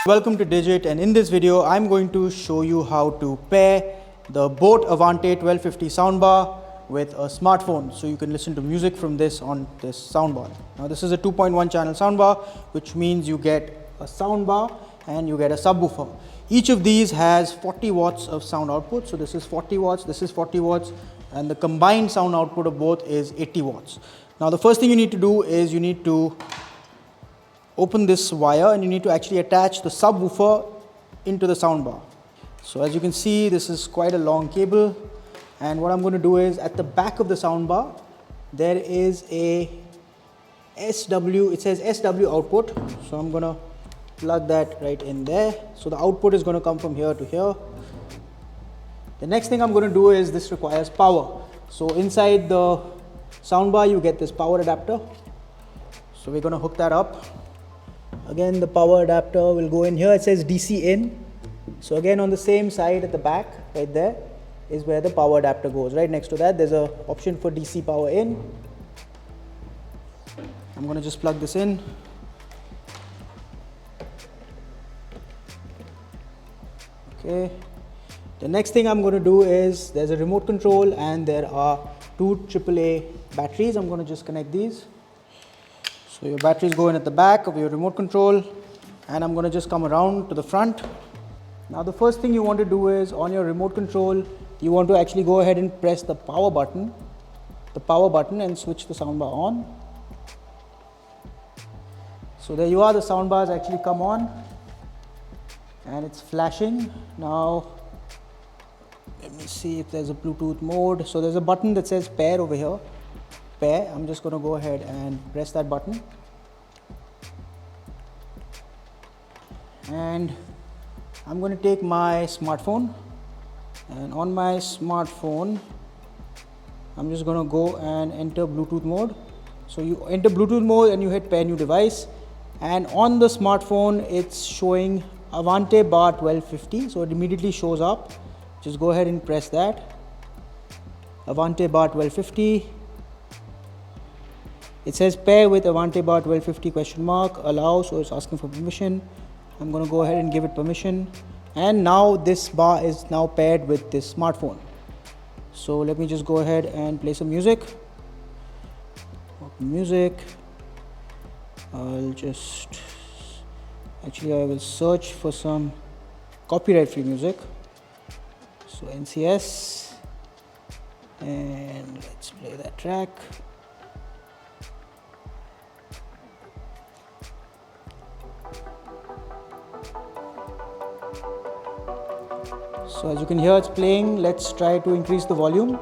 Welcome to Digit, and in this video I'm going to show you how to pair the boAt Aavante 1250 soundbar with a smartphone so you can listen to music from this on this soundbar. Now this is a 2.1 channel soundbar, which means you get a soundbar and you get a subwoofer. Each of these has 40 watts of sound output. So this is 40 watts, this is 40 watts, and the combined sound output of both is 80 watts. Now the first thing you need to do is you need to open this wire and you need to actually attach the subwoofer into the soundbar. So as you can see, this is quite a long cable, and what I'm going to do is at the back of the soundbar there is a SW, it says SW output, so I'm going to plug that right in there. So the output is going to come from here to here. The next thing I'm going to do is this requires power. So inside the soundbar you get this power adapter, so we're going to hook that up. Again, the power adapter will go in here. It says DC in. So again, on the same side at the back, right there, is where the power adapter goes. Right next to that, there's an option for DC power in. I'm going to just plug this in. Okay. The next thing I'm going to do is there's a remote control and there are two AAA batteries. I'm going to just connect these. So your batteries go in at the back of your remote control, and I'm going to just come around to the front. Now the first thing you want to do is on your remote control, you want to actually go ahead and press the power button and switch the soundbar on. So there you are, the soundbar has actually come on and it's flashing. Now let me see if there's a Bluetooth mode. So there's a button that says pair over here. Pair. I'm just going to go ahead and press that button, and I'm going to take my smartphone, and on my smartphone I'm just going to go and enter Bluetooth mode. So you enter Bluetooth mode and you hit pair new device, and on the smartphone it's showing Aavante Bar 1250, so it immediately shows up. Just go ahead and press that, Aavante Bar 1250. It says pair with Aavante Bar 1250 question mark, allow, so it's asking for permission. I'm going to go ahead and give it permission, and now this bar is now paired with this smartphone. So let me just go ahead and play some music. Open music. I will search for some copyright free music. So NCS, and let's play that track. So as you can hear, it's playing. Let's try to increase the volume.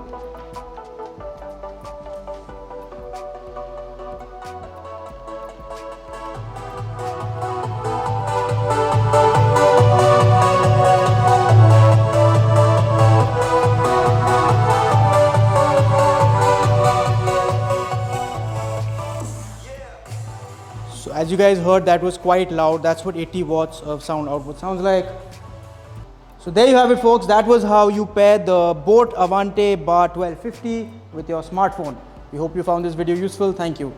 So as you guys heard, that was quite loud. That's what 80 watts of sound output sounds like. So there you have it, folks. That was how you pair the boAt Aavante Bar 1250 with your smartphone. We hope you found this video useful. Thank you.